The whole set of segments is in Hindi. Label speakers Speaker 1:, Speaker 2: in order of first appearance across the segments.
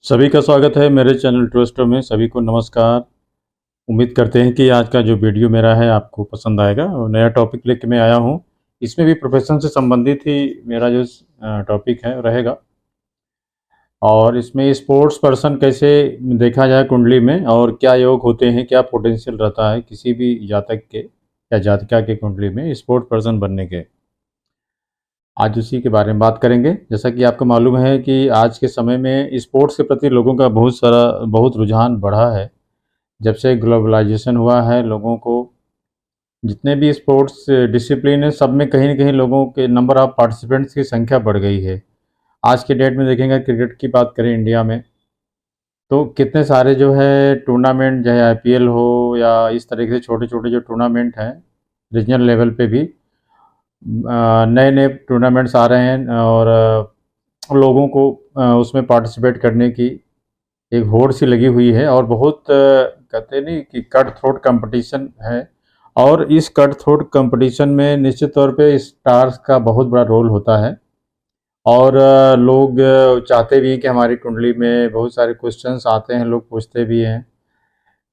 Speaker 1: सभी का स्वागत है मेरे चैनल ट्विस्टर में। सभी को नमस्कार। उम्मीद करते हैं कि आज का जो वीडियो मेरा है आपको पसंद आएगा और नया टॉपिक लेके मैं आया हूँ। इसमें भी प्रोफेशन से संबंधित ही मेरा जो टॉपिक है रहेगा। और इसमें स्पोर्ट्स पर्सन कैसे देखा जाए कुंडली में, और क्या योग होते हैं, क्या पोटेंशियल रहता है किसी भी जातक के या जातिका के कुंडली में स्पोर्ट्स पर्सन बनने के, आज उसी के बारे में बात करेंगे। जैसा कि आपको मालूम है कि आज के समय में स्पोर्ट्स के प्रति लोगों का बहुत रुझान बढ़ा है। जब से ग्लोबलाइजेशन हुआ है, लोगों को जितने भी स्पोर्ट्स डिसिप्लिन है सब में कहीं ना कहीं लोगों के नंबर ऑफ पार्टिसिपेंट्स की संख्या बढ़ गई है। आज के डेट में देखेंगे, क्रिकेट की बात करें इंडिया में तो कितने सारे जो है टूर्नामेंट, चाहे आईपीएल हो या इस तरीके से छोटे छोटे जो टूर्नामेंट हैं रीजनल लेवल पे भी नए नए टूर्नामेंट्स आ रहे हैं और लोगों को उसमें पार्टिसिपेट करने की एक होड़ सी लगी हुई है। और बहुत कहते नहीं कि कट थ्रोट कंपटीशन है, और इस कट थ्रोट कंपटीशन में निश्चित तौर पे स्टार्स का बहुत बड़ा रोल होता है। और लोग चाहते भी हैं कि हमारी कुंडली में बहुत सारे क्वेश्चंस आते हैं, लोग पूछते भी हैं,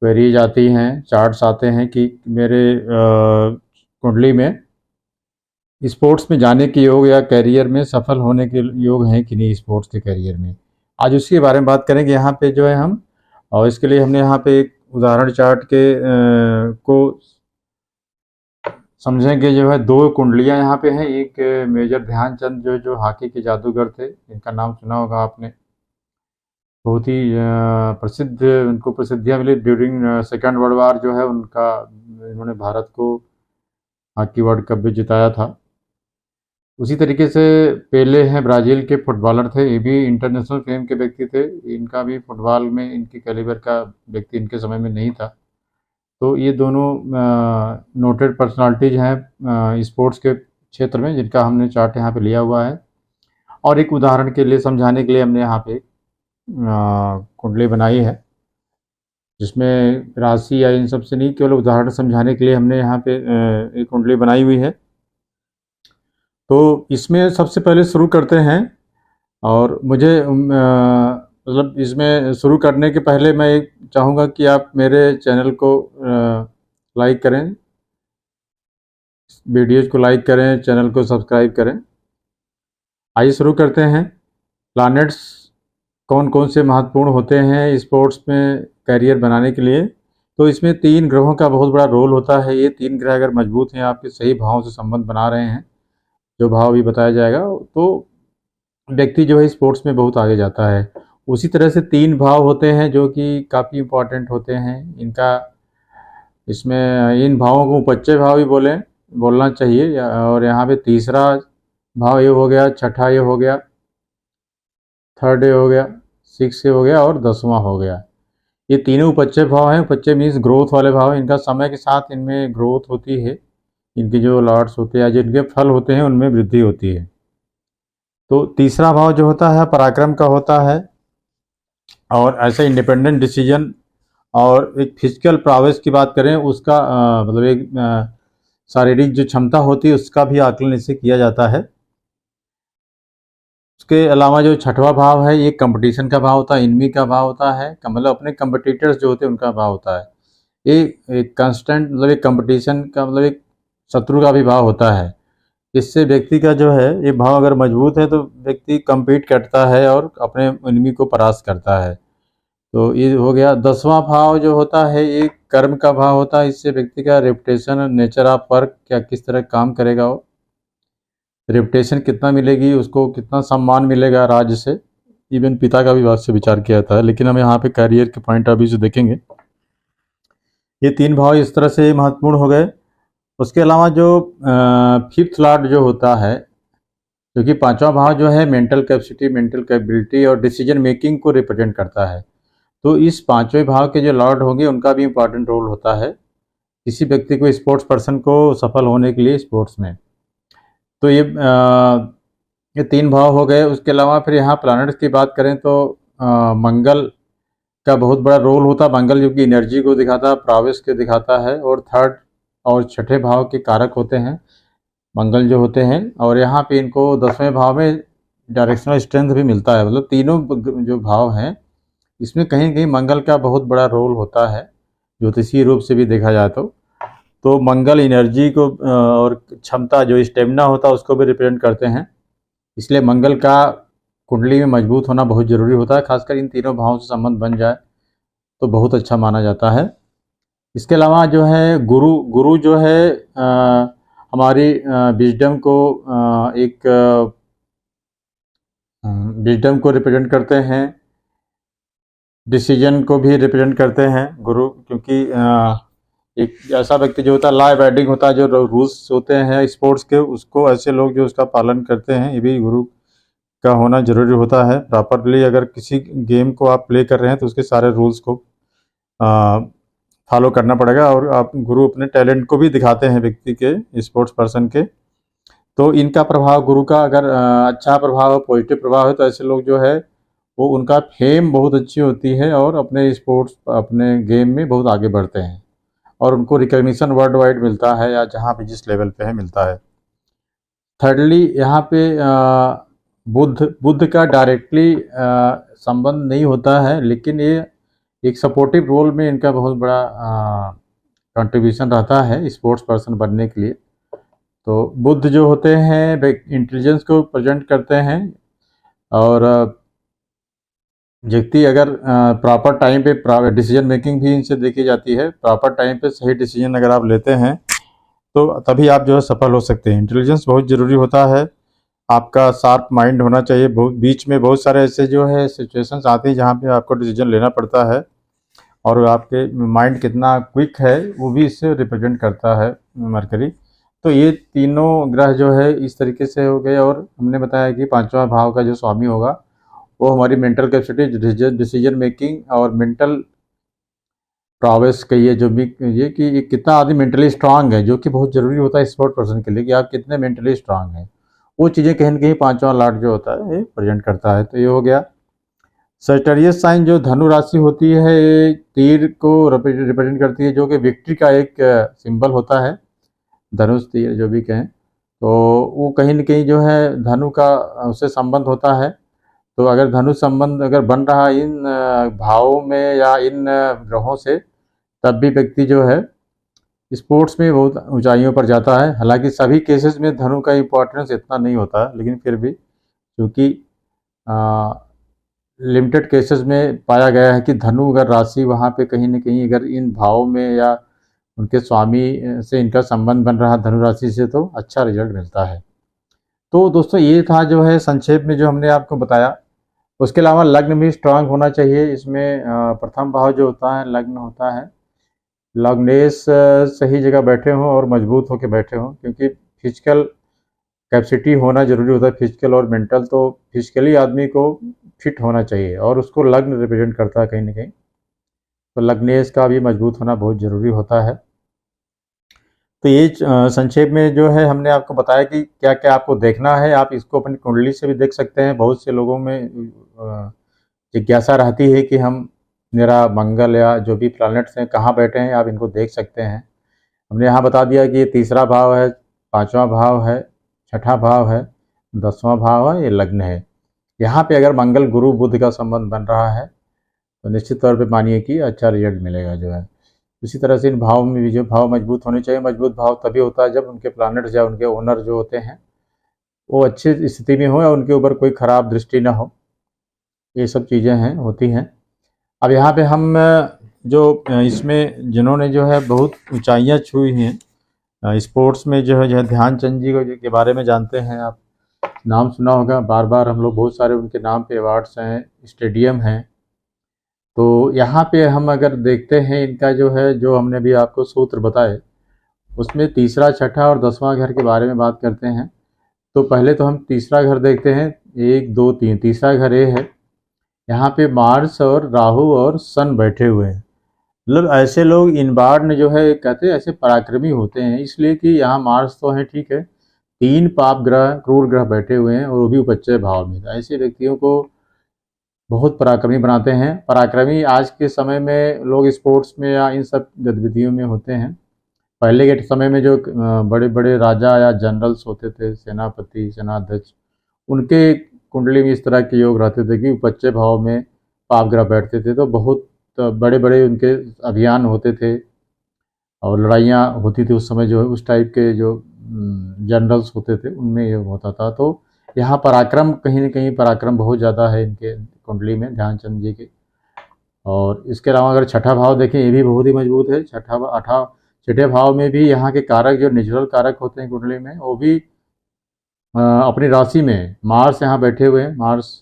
Speaker 1: क्वेरीज आती हैं, चार्ट्स आते हैं कि मेरे कुंडली में स्पोर्ट्स में जाने के योग या करियर में सफल होने के योग हैं कि नहीं स्पोर्ट्स के करियर में। आज उसी के बारे में बात करेंगे यहाँ पे जो है हम। और इसके लिए हमने यहाँ पे एक उदाहरण चार्ट के को समझेंगे। जो है दो कुंडलियाँ यहाँ पे हैं। एक मेजर ध्यानचंद जो हॉकी के जादूगर थे, इनका नाम सुना होगा आपने। बहुत ही प्रसिद्ध, उनको प्रसिद्धियाँ मिली ड्यूरिंग सेकेंड वर्ल्ड वार। जो है उनका, इन्होंने भारत को हॉकी वर्ल्ड कप भी जिताया था। उसी तरीके से पेले हैं, ब्राज़ील के फुटबॉलर थे, ये भी इंटरनेशनल फेम के व्यक्ति थे। इनका भी फुटबॉल में इनके कैलिबर का व्यक्ति इनके समय में नहीं था। तो ये दोनों नोटेड पर्सनालिटीज़ हैं स्पोर्ट्स के क्षेत्र में, जिनका हमने चार्ट यहाँ पे लिया हुआ है। और एक उदाहरण के लिए समझाने के लिए हमने यहाँ पे कुंडली बनाई है, जिसमें राशि या इन सब से नहीं, केवल उदाहरण समझाने के लिए हमने यहाँ पे एक कुंडली बनाई हुई है। तो इसमें सबसे पहले शुरू करते हैं। और मुझे मतलब इसमें शुरू करने के पहले मैं एक चाहूँगा कि आप मेरे चैनल को लाइक करें, वीडियोज़ को लाइक करें, चैनल को सब्सक्राइब करें। आइए शुरू करते हैं। प्लैनेट्स कौन कौन से महत्वपूर्ण होते हैं स्पोर्ट्स में करियर बनाने के लिए। तो इसमें 3 ग्रहों का बहुत बड़ा रोल होता है। ये 3 ग्रह अगर मजबूत हैं, आपके सही भावों से संबंध बना रहे हैं, जो भाव भी बताया जाएगा, तो व्यक्ति जो है स्पोर्ट्स में बहुत आगे जाता है। उसी तरह से 3 भाव होते हैं जो कि काफ़ी इम्पोर्टेंट होते हैं। इनका, इसमें इन भावों को उपच्चय भाव भी बोलना चाहिए। और यहाँ पे तीसरा भाव ये हो गया, छठा ये हो गया, थर्ड ये हो गया, 6 ये हो गया और 10वां हो गया। ये तीनों उपच्चय भाव हैं। उपच्चय मीन्स ग्रोथ वाले भाव। इनका समय के साथ इनमें ग्रोथ होती है, इनके जो लॉर्ड्स होते हैं, जिनके फल होते हैं, उनमें वृद्धि होती है। तो तीसरा भाव जो होता है पराक्रम का होता है, और ऐसे इंडिपेंडेंट डिसीजन और एक फिजिकल प्रावेश की बात करें, उसका मतलब एक शारीरिक जो क्षमता होती है उसका भी आकलन इससे किया जाता है। उसके अलावा जो छठवां भाव है, ये कंपटीशन का भाव होता है, इनमी का भाव होता है, मतलब अपने कंपटीटर्स जो होते हैं उनका भाव होता है। ये एक कांस्टेंट, मतलब एक कंपटीशन का, मतलब एक शत्रु का भी भाव होता है। इससे व्यक्ति का जो है ये भाव अगर मजबूत है तो व्यक्ति compete करता है और अपने एनिमी को परास्त करता है। तो ये हो गया। 10वां भाव जो होता है ये कर्म का भाव होता है। इससे व्यक्ति का रेपुटेशन, नेचर ऑफ वर्क, क्या किस तरह काम करेगा वो, रेपुटेशन कितना मिलेगी उसको, कितना सम्मान मिलेगा राज्य से, इवन पिता का भी बात से विचार किया जाता है। लेकिन हम यहाँ पे करियर के पॉइंट ऑफ व्यू से देखेंगे। ये 3 भाव इस तरह से महत्वपूर्ण हो गए। उसके अलावा जो 5th लॉर्ड जो होता है, क्योंकि 5वां भाव जो है मेंटल कैपेसिटी, मेंटल कैपेबिलिटी और डिसीजन मेकिंग को रिप्रेजेंट करता है। तो इस 5वें भाव के जो लॉर्ड होंगे उनका भी इम्पॉर्टेंट रोल होता है किसी व्यक्ति को, स्पोर्ट्स पर्सन को सफल होने के लिए स्पोर्ट्स में। तो ये 3 भाव हो गए। उसके अलावा फिर यहाँ प्लैनेट्स की बात करें तो मंगल का बहुत बड़ा रोल होता है। मंगल जो कि एनर्जी को दिखाता है, प्रावेश को दिखाता है, और 3rd और 6ठे भाव के कारक होते हैं मंगल जो होते हैं। और यहाँ पे इनको 10वें भाव में डायरेक्शनल स्ट्रेंथ भी मिलता है। मतलब तीनों जो भाव हैं इसमें कहीं न कहीं मंगल का बहुत बड़ा रोल होता है, ज्योतिषीय रूप से भी देखा जाए तो मंगल एनर्जी को और क्षमता जो स्टेमिना होता है उसको भी रिप्रेजेंट करते हैं। इसलिए मंगल का कुंडली में मजबूत होना बहुत ज़रूरी होता है, खासकर इन तीनों भावों से संबंध बन जाए तो बहुत अच्छा माना जाता है। इसके अलावा जो है गुरु गुरु जो है हमारी विजडम को एक विजडम को रिप्रेजेंट करते हैं, डिसीजन को भी रिप्रेजेंट करते हैं गुरु, क्योंकि एक ऐसा व्यक्ति जो होता है लॉ अबाइडिंग होता है, जो रूल्स होते हैं स्पोर्ट्स के उसको ऐसे लोग जो उसका पालन करते हैं, ये भी गुरु का होना ज़रूरी होता है। प्रॉपरली अगर किसी गेम को आप प्ले कर रहे हैं तो उसके सारे रूल्स को फॉलो करना पड़ेगा, और आप गुरु अपने टैलेंट को भी दिखाते हैं व्यक्ति के, स्पोर्ट्स पर्सन के। तो इनका प्रभाव गुरु का अगर अच्छा प्रभाव, पॉजिटिव प्रभाव है तो ऐसे लोग जो है वो उनका फेम बहुत अच्छी होती है और अपने स्पोर्ट्स अपने गेम में बहुत आगे बढ़ते हैं और उनको रिकग्निशन वर्ल्ड वाइड मिलता है या जहाँ पे जिस लेवल पे है मिलता है। थर्डली यहाँ पे बुद्ध का डायरेक्टली संबंध नहीं होता है, लेकिन ये एक सपोर्टिव रोल में इनका बहुत बड़ा कंट्रीब्यूशन रहता है स्पोर्ट्स पर्सन बनने के लिए। तो बुद्ध जो होते हैं इंटेलिजेंस को प्रेजेंट करते हैं, और व्यक्ति अगर प्रॉपर टाइम पे डिसीजन मेकिंग भी इनसे देखी जाती है, प्रॉपर टाइम पे सही डिसीजन अगर आप लेते हैं तो तभी आप जो है सफल हो सकते हैं। इंटेलिजेंस बहुत ज़रूरी होता है, आपका शार्प माइंड होना चाहिए। बीच में बहुत सारे ऐसे जो है सिचुएशंस आती हैं जहाँ पे आपको डिसीजन लेना पड़ता है, और आपके माइंड कितना क्विक है वो भी इससे रिप्रेजेंट करता है मरकरी। तो ये तीनों ग्रह जो है इस तरीके से हो गए, और हमने बताया कि पांचवा भाव का जो स्वामी होगा वो हमारी मेंटल कैपेसिटी, डिसीजन मेकिंग और मेंटल प्रॉवेस कहिए, जो भी ये कि कितना आदमी मेंटली स्ट्रांग है, जो कि बहुत ज़रूरी होता है स्पोर्ट पर्सन के लिए, कि आप कितने मेंटली स्ट्रांग हैं। वो चीज़ें कहीं न कहीं पांचवा लॉर्ड जो होता है ये प्रेजेंट करता है। तो ये हो गया। सजिटेरियस साइन जो धनु राशि होती है ये तीर को रिप्रेजेंट करती है, जो कि विक्ट्री का एक सिंबल होता है, धनुष तीर जो भी कहें। तो वो कहीं न कहीं जो है धनु का उससे संबंध होता है। तो अगर धनु संबंध अगर बन रहा इन भावों में या इन ग्रहों से, तब भी व्यक्ति जो है स्पोर्ट्स में बहुत ऊंचाइयों पर जाता है। हालांकि सभी केसेस में धनु का इम्पोर्टेंस इतना नहीं होता है, लेकिन फिर भी क्योंकि लिमिटेड केसेस में पाया गया है कि धनु अगर राशि वहाँ पे कहीं न कहीं अगर इन भावों में या उनके स्वामी से इनका संबंध बन रहा धनु राशि से, तो अच्छा रिजल्ट मिलता है। तो दोस्तों ये था जो है संक्षेप में जो हमने आपको बताया। उसके अलावा लग्न भी स्ट्रांग होना चाहिए। इसमें प्रथम भाव जो होता है लग्न होता है, लग्नेश सही जगह बैठे हों और मजबूत होकर बैठे हों, क्योंकि फिजिकल कैपेसिटी होना जरूरी होता है, फिजिकल और मेंटल। तो फिजिकली आदमी को फिट होना चाहिए और उसको लग्न रिप्रेजेंट करता है कहीं ना कहीं। तो लग्नेश का भी मजबूत होना बहुत ज़रूरी होता है। तो ये संक्षेप में जो है हमने आपको बताया कि क्या क्या आपको देखना है। आप इसको अपनी कुंडली से भी देख सकते हैं। बहुत से लोगों में जिज्ञासा रहती है कि हम मेरा मंगल या जो भी प्लैनेट्स हैं कहाँ बैठे हैं, आप इनको देख सकते हैं। हमने यहाँ बता दिया कि ये तीसरा भाव है, पांचवा भाव है, छठा भाव है, 10वां भाव है, ये लग्न है। यहाँ पे अगर मंगल गुरु बुध का संबंध बन रहा है तो निश्चित तौर पे मानिए कि अच्छा रिजल्ट मिलेगा जो है। इसी तरह से इन भाव में भी जो भाव मजबूत होने चाहिए। मजबूत भाव तभी होता है जब उनके प्लैनेट्स या उनके ओनर जो होते हैं वो अच्छी स्थिति में हो या उनके ऊपर कोई खराब दृष्टि ना हो। ये सब चीज़ें हैं होती हैं। अब यहाँ पे हम जो इसमें जिन्होंने जो है बहुत ऊंचाइयाँ छुई हैं स्पोर्ट्स में, जो है ध्यानचंद जी के बारे में जानते हैं आप, नाम सुना होगा, बार बार हम लोग बहुत सारे उनके नाम पे अवार्ड्स हैं, स्टेडियम हैं। तो यहाँ पे हम अगर देखते हैं इनका जो है, जो हमने भी आपको सूत्र बताए उसमें तीसरा, छठा और 10वां घर के बारे में बात करते हैं। तो पहले तो हम तीसरा घर देखते हैं, 1 2 3। तीसरा घर ये है, यहाँ पे मार्स और राहु और सन बैठे हुए हैं। मतलब ऐसे लोग इनबार्न जो है कहते हैं ऐसे पराक्रमी होते हैं, इसलिए कि यहाँ मार्स तो है ठीक है, 3 पाप ग्रह, क्रूर ग्रह बैठे हुए हैं और वो भी उपच्चय भाव में। ऐसे व्यक्तियों को बहुत पराक्रमी बनाते हैं। पराक्रमी आज के समय में लोग स्पोर्ट्स में या इन सब गतिविधियों में होते हैं। पहले के समय में जो बड़े बड़े राजा या जनरल्स होते थे, सेनापति, सेनाध्यक्ष, उनके कुंडली में इस तरह के योग रहते थे कि उपच्चय भाव में पाप ग्रह बैठते थे, तो बहुत बड़े बड़े उनके अभियान होते थे और लड़ाइयाँ होती थी उस समय। जो है उस टाइप के जो जनरल्स होते थे उनमें ये होता था। तो यहाँ पराक्रम, कहीं न कहीं पराक्रम बहुत ज़्यादा है इनके कुंडली में, ध्यानचंद जी के। और इसके अलावा अगर छठा भाव देखें, ये भी बहुत ही मजबूत है। छठे भाव में भी यहाँ के कारक, जो नेचुरल कारक होते हैं कुंडली में, वो भी अपनी राशि में मार्स यहाँ बैठे हुए हैं। मार्स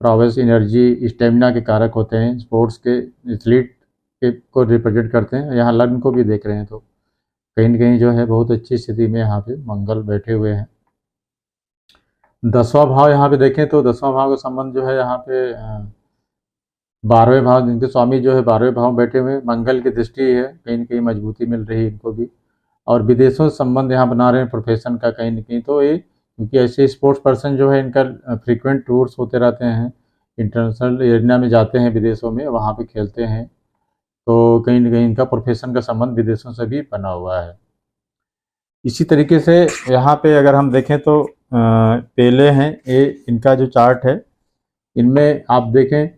Speaker 1: प्रॉवेस, एनर्जी, स्टेमिना के कारक होते हैं, स्पोर्ट्स के एथलीट के को रिप्रेजेंट करते हैं। यहाँ लग्न को भी देख रहे हैं, तो कहीं न कहीं जो है बहुत अच्छी स्थिति में यहाँ पे मंगल बैठे हुए हैं। 10वां भाव यहाँ पे देखें तो 10वां भाव का संबंध जो है यहाँ पे 12वें भाव, जिनके स्वामी जो है 12वें भाव में बैठे हुए हैं, मंगल की दृष्टि है, कहीं न कहीं मजबूती मिल रही है इनको भी। और विदेशों से संबंध यहाँ बना रहे हैं प्रोफेशन का कहीं न कहीं। तो ये क्योंकि ऐसे स्पोर्ट्स पर्सन जो है इनका फ्रीक्वेंट टूर्स होते रहते हैं, इंटरनेशनल एरिया में जाते हैं, विदेशों में वहाँ पे खेलते हैं। तो कहीं न कहीं इनका प्रोफेशन का संबंध विदेशों से भी बना हुआ है। इसी तरीके से यहाँ पे अगर हम देखें तो पेले हैं, ये इनका जो चार्ट है, इनमें आप देखें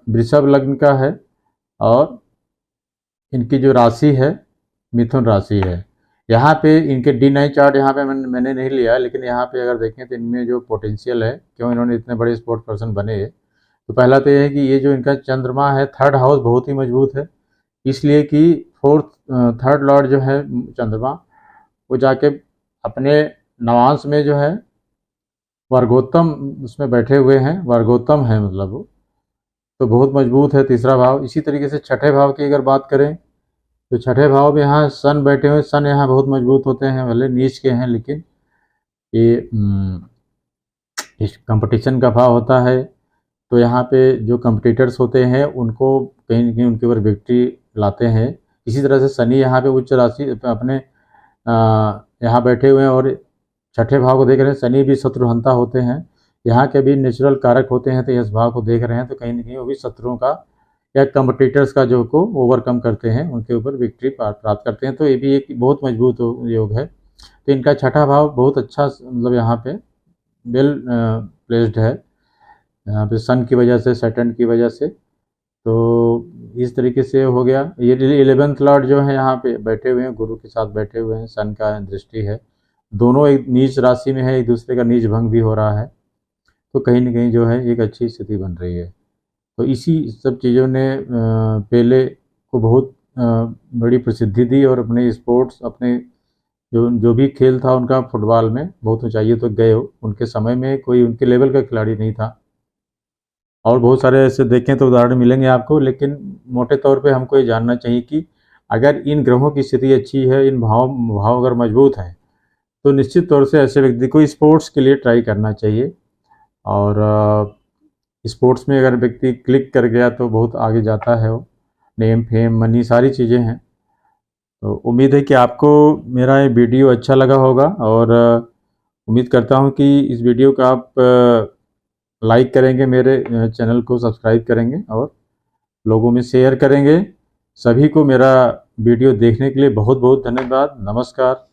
Speaker 1: वृषभ लग्न का है और इनकी जो राशि है मिथुन राशि है। यहाँ पे इनके D9 चार्ट यहाँ पे मैंने नहीं लिया, लेकिन यहाँ पे अगर देखें तो इनमें जो पोटेंशियल है, क्यों इन्होंने इतने बड़े स्पोर्ट्स पर्सन बने है, तो पहला तो ये है कि ये जो इनका चंद्रमा है, थर्ड हाउस बहुत ही मजबूत है, इसलिए कि थर्ड लॉर्ड जो है चंद्रमा, वो जाके अपने नवांश में जो है वर्गोत्तम उसमें बैठे हुए हैं, वर्गोत्तम है मतलब वो, तो बहुत मजबूत है तीसरा भाव। इसी तरीके से छठे भाव की अगर बात करें तो छठे भाव में यहाँ सन बैठे हुए, सन यहाँ बहुत मजबूत होते हैं, भले नीच के हैं, लेकिन ये इस कंपटीशन का भाव होता है। तो यहाँ पे जो कंपटीटर्स होते हैं उनको कहीं न कहीं उनके ऊपर विक्ट्री लाते हैं। इसी तरह से शनि यहाँ पे उच्च राशि अपने यहाँ बैठे हुए हैं और छठे भाव को देख रहे हैं। शनि भी शत्रुहंता होते हैं, यहाँ के भी नेचुरल कारक होते हैं, तो इस भाव को देख रहे हैं, तो कहीं न कहीं वो भी शत्रुओं का या कंपटीटर्स का जो को ओवरकम करते हैं, उनके ऊपर विक्ट्री प्राप्त करते हैं। तो ये भी एक बहुत मजबूत योग है। तो इनका छठा भाव बहुत अच्छा, मतलब यहाँ पे वेल प्लेस्ड है, यहाँ पे सन की वजह से, सैटर्न की वजह से। तो इस तरीके से हो गया। ये 11th लॉर्ड जो है यहाँ पे बैठे हुए हैं, गुरु के साथ बैठे हुए हैं, सन का दृष्टि है, दोनों एक नीच राशि में है, एक दूसरे का नीच भंग भी हो रहा है, तो कहीं न कहीं जो है एक अच्छी स्थिति बन रही है। तो इसी सब चीज़ों ने पेले को बहुत बड़ी प्रसिद्धि दी और अपने स्पोर्ट्स, अपने जो भी खेल था उनका, फुटबॉल में बहुत ऊंचाइयों तक गए हो। उनके समय में कोई उनके लेवल का खिलाड़ी नहीं था, और बहुत सारे ऐसे देखें तो उदाहरण मिलेंगे आपको। लेकिन मोटे तौर पे हमको ये जानना चाहिए कि अगर इन ग्रहों की स्थिति अच्छी है, इन भाव अगर मजबूत हैं, तो निश्चित तौर से ऐसे व्यक्ति को स्पोर्ट्स के लिए ट्राई करना चाहिए। और स्पोर्ट्स में अगर व्यक्ति क्लिक कर गया तो बहुत आगे जाता है वो, नेम फेम मनी सारी चीज़ें हैं। तो उम्मीद है कि आपको मेरा ये वीडियो अच्छा लगा होगा, और उम्मीद करता हूँ कि इस वीडियो का आप लाइक करेंगे, मेरे चैनल को सब्सक्राइब करेंगे और लोगों में शेयर करेंगे। सभी को मेरा वीडियो देखने के लिए बहुत बहुत धन्यवाद। नमस्कार।